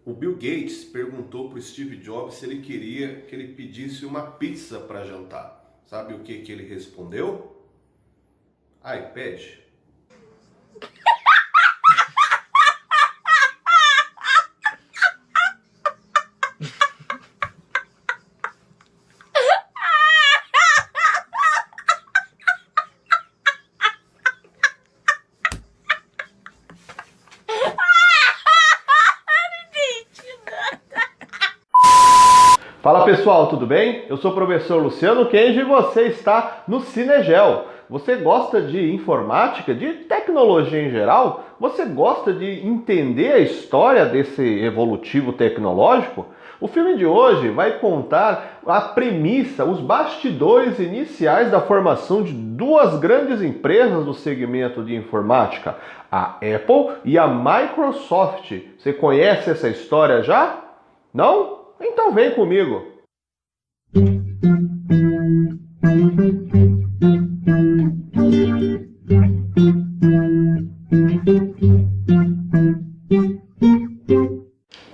O Bill Gates perguntou para o Steve Jobs se ele queria que ele pedisse uma pizza para jantar. Sabe o que ele respondeu? iPad. Fala pessoal, tudo bem? Eu sou o professor Luciano Kenji e você está no Cinegel. Você gosta de informática, de tecnologia em geral? Você gosta de entender a história desse evolutivo tecnológico? O filme de hoje vai contar a premissa, os bastidores iniciais da formação de duas grandes empresas do segmento de informática, a Apple e a Microsoft. Você conhece essa história já? Não? Então vem comigo.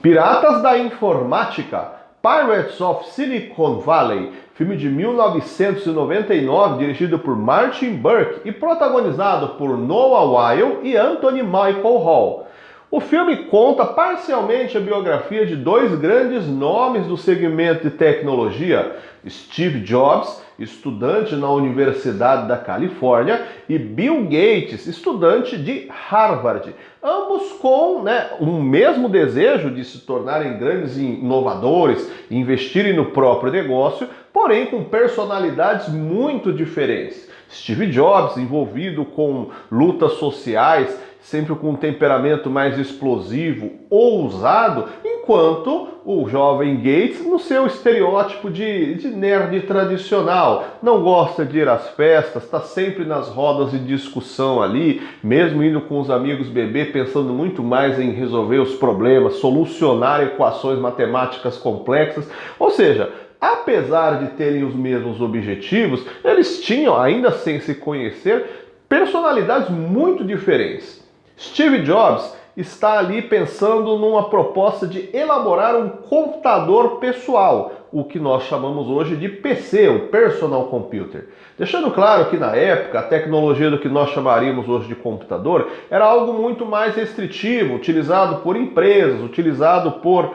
Piratas da Informática, Pirates of Silicon Valley, filme de 1999, dirigido por Martin Burke e protagonizado por Noah Wyle e Anthony Michael Hall. O filme conta parcialmente a biografia de dois grandes nomes do segmento de tecnologia, Steve Jobs, estudante na Universidade da Califórnia, e Bill Gates, estudante de Harvard, ambos com um mesmo desejo de se tornarem grandes inovadores e investirem no próprio negócio, porém com personalidades muito diferentes. Steve Jobs envolvido com lutas sociais, sempre com um temperamento mais explosivo, ousado, enquanto o jovem Gates no seu estereótipo de nerd tradicional. Não gosta de ir às festas, está sempre nas rodas de discussão ali, mesmo indo com os amigos beber, pensando muito mais em resolver os problemas, solucionar equações matemáticas complexas. Ou seja, apesar de terem os mesmos objetivos, eles tinham, ainda sem se conhecer, personalidades muito diferentes. Steve Jobs está ali pensando numa proposta de elaborar um computador pessoal, o que nós chamamos hoje de PC, o Personal Computer. Deixando claro que na época a tecnologia do que nós chamaríamos hoje de computador era algo muito mais restritivo, utilizado por empresas, utilizado por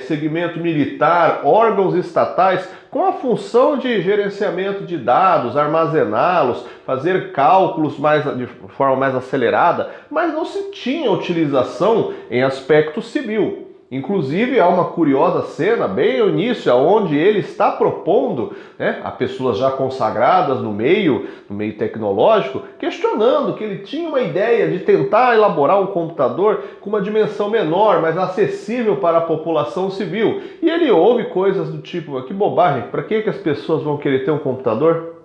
segmento militar, órgãos estatais, com a função de gerenciamento de dados, armazená-los, fazer cálculos de forma mais acelerada, mas não se tinha utilização em aspecto civil. Inclusive, há uma curiosa cena bem no início, onde ele está propondo a pessoas já consagradas no meio tecnológico, questionando que ele tinha uma ideia de tentar elaborar um computador com uma dimensão menor, mais acessível para a população civil. E ele ouve coisas do tipo, que bobagem, para que as pessoas vão querer ter um computador?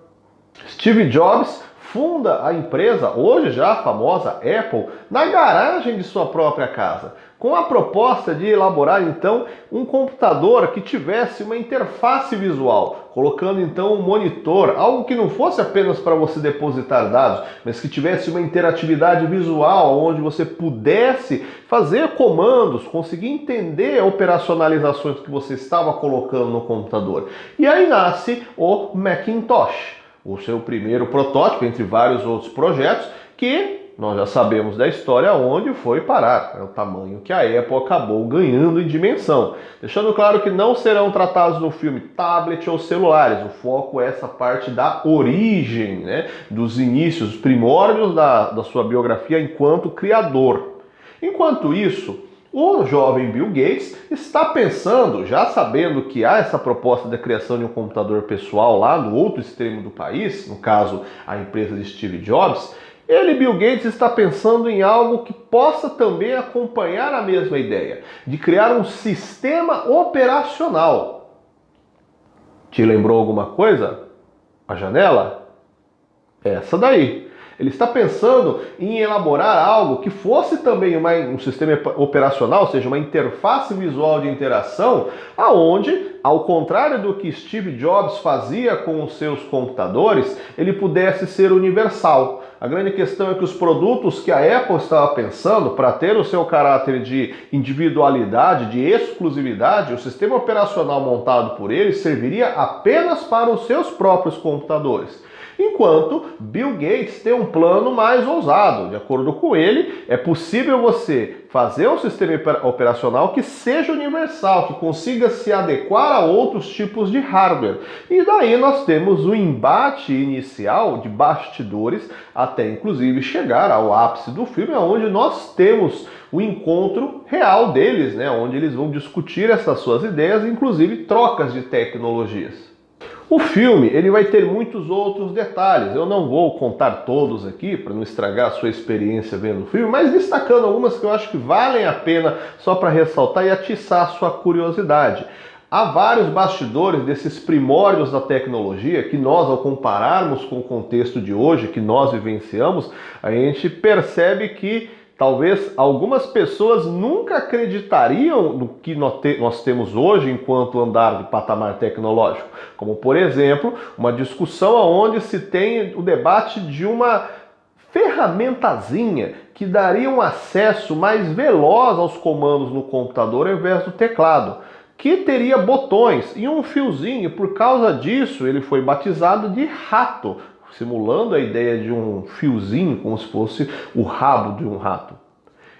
Steve Jobs funda a empresa, hoje já famosa Apple, na garagem de sua própria casa, com a proposta de elaborar então um computador que tivesse uma interface visual, colocando então um monitor, algo que não fosse apenas para você depositar dados, mas que tivesse uma interatividade visual, onde você pudesse fazer comandos, conseguir entender operacionalizações que você estava colocando no computador. E aí nasce o Macintosh, o seu primeiro protótipo, entre vários outros projetos, que nós já sabemos da história onde foi parar, o tamanho que a Apple acabou ganhando em dimensão. Deixando claro que não serão tratados no filme tablet ou celulares, o foco é essa parte da origem, dos inícios, dos primórdios da sua biografia enquanto criador. Enquanto isso, o jovem Bill Gates está pensando, já sabendo que há essa proposta da criação de um computador pessoal lá no outro extremo do país, no caso a empresa de Steve Jobs, Bill Gates está pensando em algo que possa também acompanhar a mesma ideia, de criar um sistema operacional. Te lembrou alguma coisa? A janela? Essa daí. Ele está pensando em elaborar algo que fosse também um sistema operacional, ou seja, uma interface visual de interação, aonde, ao contrário do que Steve Jobs fazia com os seus computadores, ele pudesse ser universal. A grande questão é que os produtos que a Apple estava pensando para ter o seu caráter de individualidade, de exclusividade, o sistema operacional montado por eles serviria apenas para os seus próprios computadores. Enquanto Bill Gates tem um plano mais ousado. De acordo com ele, é possível você fazer um sistema operacional que seja universal, que consiga se adequar a outros tipos de hardware. E daí nós temos o embate inicial de bastidores, até inclusive chegar ao ápice do filme, onde nós temos o encontro real deles, né? Onde eles vão discutir essas suas ideias, inclusive trocas de tecnologias. O filme ele vai ter muitos outros detalhes, eu não vou contar todos aqui para não estragar a sua experiência vendo o filme, mas destacando algumas que eu acho que valem a pena só para ressaltar e atiçar a sua curiosidade. Há vários bastidores desses primórdios da tecnologia que nós, ao compararmos com o contexto de hoje, que nós vivenciamos, a gente percebe que talvez algumas pessoas nunca acreditariam no que nós temos hoje enquanto andar de patamar tecnológico. Como, por exemplo, uma discussão onde se tem o debate de uma ferramentazinha que daria um acesso mais veloz aos comandos no computador ao invés do teclado, que teria botões e um fiozinho. Por causa disso, ele foi batizado de rato, simulando a ideia de um fiozinho, como se fosse o rabo de um rato.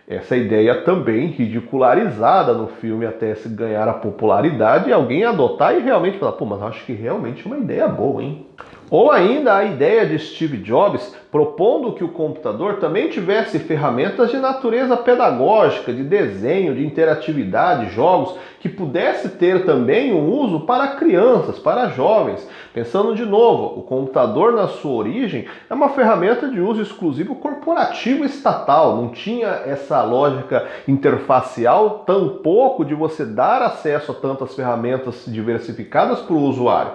Essa ideia também ridicularizada no filme até se ganhar a popularidade e alguém adotar e realmente falar, pô, mas acho que realmente é uma ideia boa, hein? Ou ainda a ideia de Steve Jobs propondo que o computador também tivesse ferramentas de natureza pedagógica, de desenho, de interatividade, jogos, que pudesse ter também um uso para crianças, para jovens. Pensando de novo, o computador na sua origem é uma ferramenta de uso exclusivo corporativo estatal, não tinha essa lógica interfacial, tampouco de você dar acesso a tantas ferramentas diversificadas para o usuário.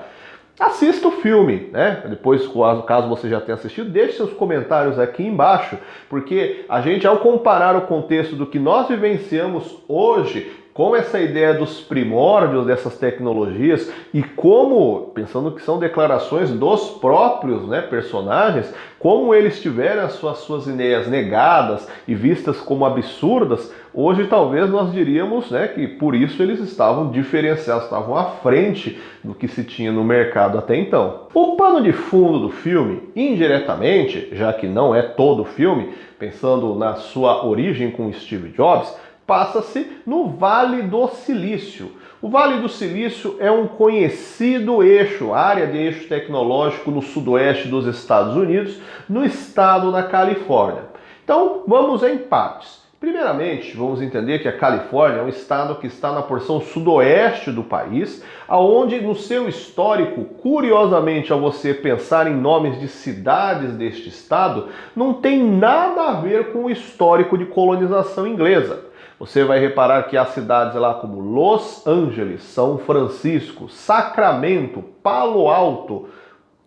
Assista o filme, né? Depois, caso você já tenha assistido, deixe seus comentários aqui embaixo, porque a gente, ao comparar o contexto do que nós vivenciamos hoje com essa ideia dos primórdios dessas tecnologias e como, pensando que são declarações dos próprios, né, personagens, como eles tiveram as suas ideias negadas e vistas como absurdas, hoje talvez nós diríamos, né, que por isso eles estavam diferenciados, estavam à frente do que se tinha no mercado até então. O pano de fundo do filme, indiretamente, já que não é todo o filme, pensando na sua origem com Steve Jobs, passa-se no Vale do Silício. O Vale do Silício é um conhecido eixo, área de eixo tecnológico no sudoeste dos Estados Unidos, no estado da Califórnia. Então, vamos em partes. Primeiramente, vamos entender que a Califórnia é um estado que está na porção sudoeste do país, aonde no seu histórico, curiosamente, ao você pensar em nomes de cidades deste estado, não tem nada a ver com o histórico de colonização inglesa. Você vai reparar que há cidades lá como Los Angeles, São Francisco, Sacramento, Palo Alto,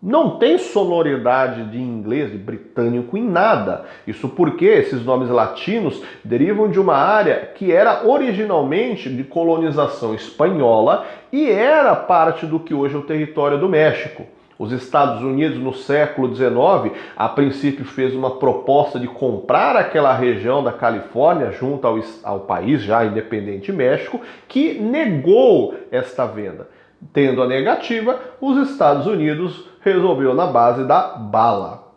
não tem sonoridade de inglês, de britânico em nada. Isso porque esses nomes latinos derivam de uma área que era originalmente de colonização espanhola e era parte do que hoje é o território do México. Os Estados Unidos, no século XIX, a princípio fez uma proposta de comprar aquela região da Califórnia junto ao país já independente México, que negou esta venda. Tendo a negativa, os Estados Unidos resolveu na base da bala.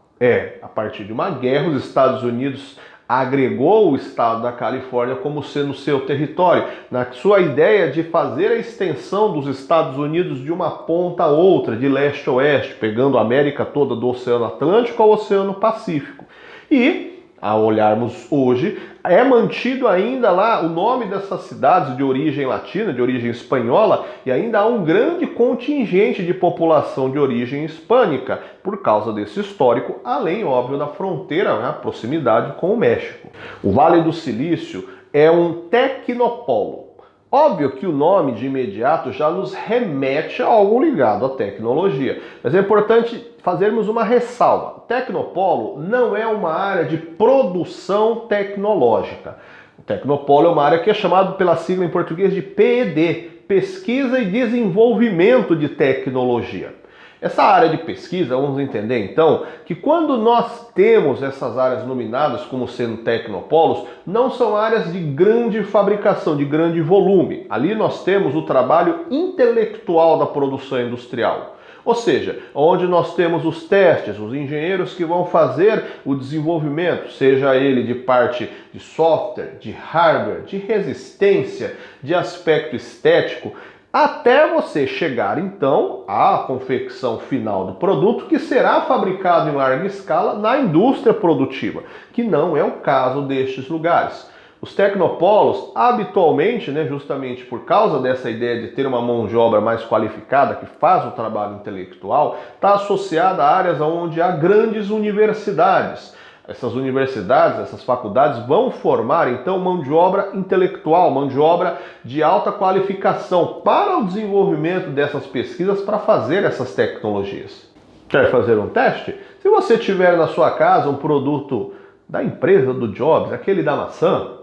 A partir de uma guerra, os Estados Unidos agregou o estado da Califórnia como sendo seu território, na sua ideia de fazer a extensão dos Estados Unidos de uma ponta a outra, de leste a oeste, pegando a América toda do Oceano Atlântico ao Oceano Pacífico. E, ao olharmos hoje, é mantido ainda lá o nome dessas cidades de origem latina, de origem espanhola, e ainda há um grande contingente de população de origem hispânica, por causa desse histórico, além, óbvio, da fronteira, né, a proximidade com o México. O Vale do Silício é um tecnopolo. Óbvio que o nome de imediato já nos remete a algo ligado à tecnologia, mas é importante fazermos uma ressalva. O tecnopolo não é uma área de produção tecnológica. O tecnopolo é uma área que é chamada pela sigla em português de P&D, Pesquisa e Desenvolvimento de Tecnologia. Essa área de pesquisa, vamos entender então, que quando nós temos essas áreas nominadas como sendo tecnopolos, não são áreas de grande fabricação, de grande volume. Ali nós temos o trabalho intelectual da produção industrial. Ou seja, onde nós temos os testes, os engenheiros que vão fazer o desenvolvimento, seja ele de parte de software, de hardware, de resistência, de aspecto estético, até você chegar então à confecção final do produto que será fabricado em larga escala na indústria produtiva, que não é o caso destes lugares. Os tecnopolos, habitualmente, justamente por causa dessa ideia de ter uma mão de obra mais qualificada, que faz o trabalho intelectual, está associada a áreas onde há grandes universidades. Essas universidades, essas faculdades vão formar, então, mão de obra intelectual, mão de obra de alta qualificação para o desenvolvimento dessas pesquisas para fazer essas tecnologias. Quer fazer um teste? Se você tiver na sua casa um produto da empresa do Jobs, aquele da maçã,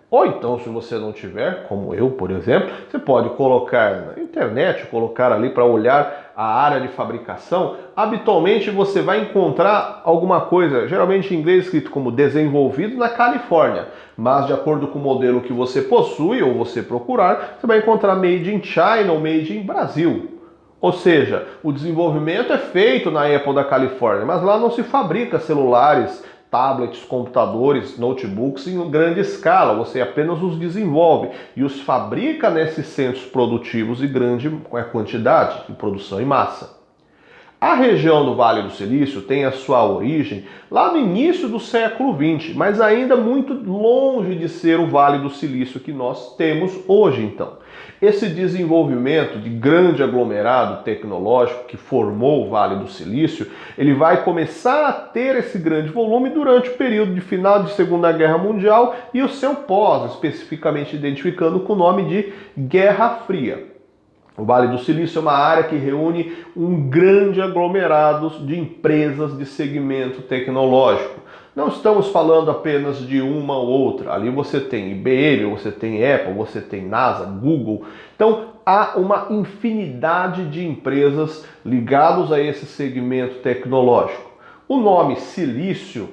ou então, se você não tiver, como eu, por exemplo, você pode colocar na internet, colocar ali para olhar a área de fabricação. Habitualmente você vai encontrar alguma coisa, geralmente em inglês escrito como desenvolvido na Califórnia, mas de acordo com o modelo que você possui ou você procurar, você vai encontrar made in China ou made in Brasil. Ou seja, o desenvolvimento é feito na Apple da Califórnia, mas lá não se fabrica celulares, tablets, computadores, notebooks em grande escala, você apenas os desenvolve e os fabrica nesses centros produtivos de grande quantidade, de produção em massa. A região do Vale do Silício tem a sua origem lá no início do século XX, mas ainda muito longe de ser o Vale do Silício que nós temos hoje, então. Esse desenvolvimento de grande aglomerado tecnológico que formou o Vale do Silício, ele vai começar a ter esse grande volume durante o período de final de Segunda Guerra Mundial e o seu pós, especificamente identificando com o nome de Guerra Fria. O Vale do Silício é uma área que reúne um grande aglomerado de empresas de segmento tecnológico. Não estamos falando apenas de uma ou outra. Ali você tem IBM, você tem Apple, você tem NASA, Google. Então há uma infinidade de empresas ligadas a esse segmento tecnológico. O nome silício,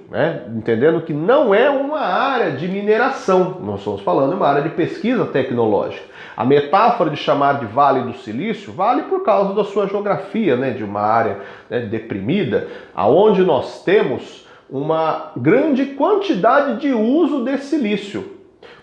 entendendo que não é uma área de mineração, nós estamos falando de uma área de pesquisa tecnológica. A metáfora de chamar de Vale do Silício vale por causa da sua geografia, de uma área deprimida, aonde nós temos uma grande quantidade de uso de silício.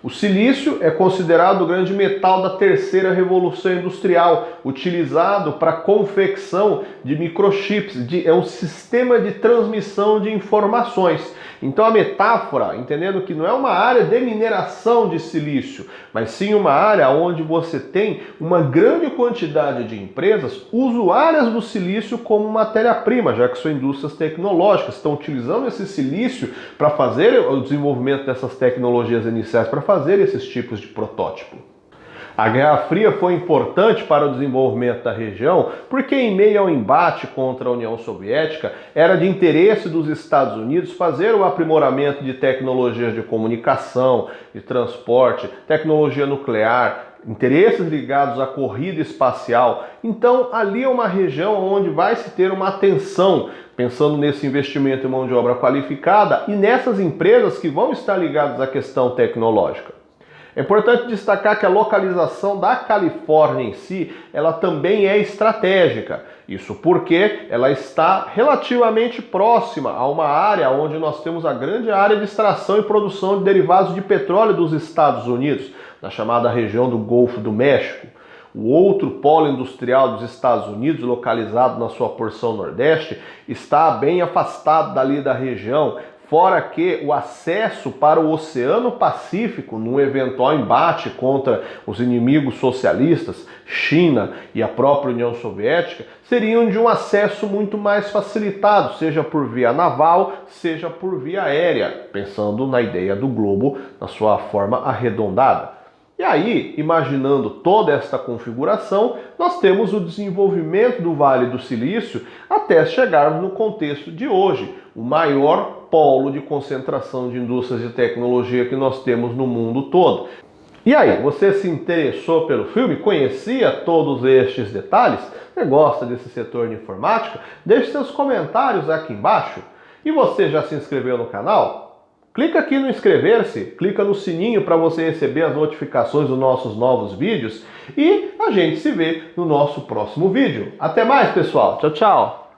O silício é considerado o grande metal da terceira revolução industrial, utilizado para confecção de microchips, é um sistema de transmissão de informações. Então a metáfora, entendendo que não é uma área de mineração de silício, mas sim uma área onde você tem uma grande quantidade de empresas usuárias do silício como matéria-prima, já que são indústrias tecnológicas, estão utilizando esse silício para fazer o desenvolvimento dessas tecnologias iniciais, para fazer esses tipos de protótipo. A Guerra Fria foi importante para o desenvolvimento da região porque, em meio ao embate contra a União Soviética, era de interesse dos Estados Unidos fazer o aprimoramento de tecnologias de comunicação, de transporte, tecnologia nuclear, interesses ligados à corrida espacial. Então, ali é uma região onde vai se ter uma atenção, pensando nesse investimento em mão de obra qualificada e nessas empresas que vão estar ligadas à questão tecnológica. É importante destacar que a localização da Califórnia em si, ela também é estratégica. Isso porque ela está relativamente próxima a uma área onde nós temos a grande área de extração e produção de derivados de petróleo dos Estados Unidos, na chamada região do Golfo do México. O outro polo industrial dos Estados Unidos, localizado na sua porção nordeste, está bem afastado dali da região, fora que o acesso para o Oceano Pacífico, num eventual embate contra os inimigos socialistas, China e a própria União Soviética, seriam de um acesso muito mais facilitado, seja por via naval, seja por via aérea, pensando na ideia do globo na sua forma arredondada. E aí, imaginando toda esta configuração, nós temos o desenvolvimento do Vale do Silício até chegarmos no contexto de hoje, o maior polo de concentração de indústrias de tecnologia que nós temos no mundo todo. E aí, você se interessou pelo filme? Conhecia todos estes detalhes? Você gosta desse setor de informática? Deixe seus comentários aqui embaixo. E você já se inscreveu no canal? Clica aqui no inscrever-se, clica no sininho para você receber as notificações dos nossos novos vídeos e a gente se vê no nosso próximo vídeo. Até mais, pessoal. Tchau, tchau.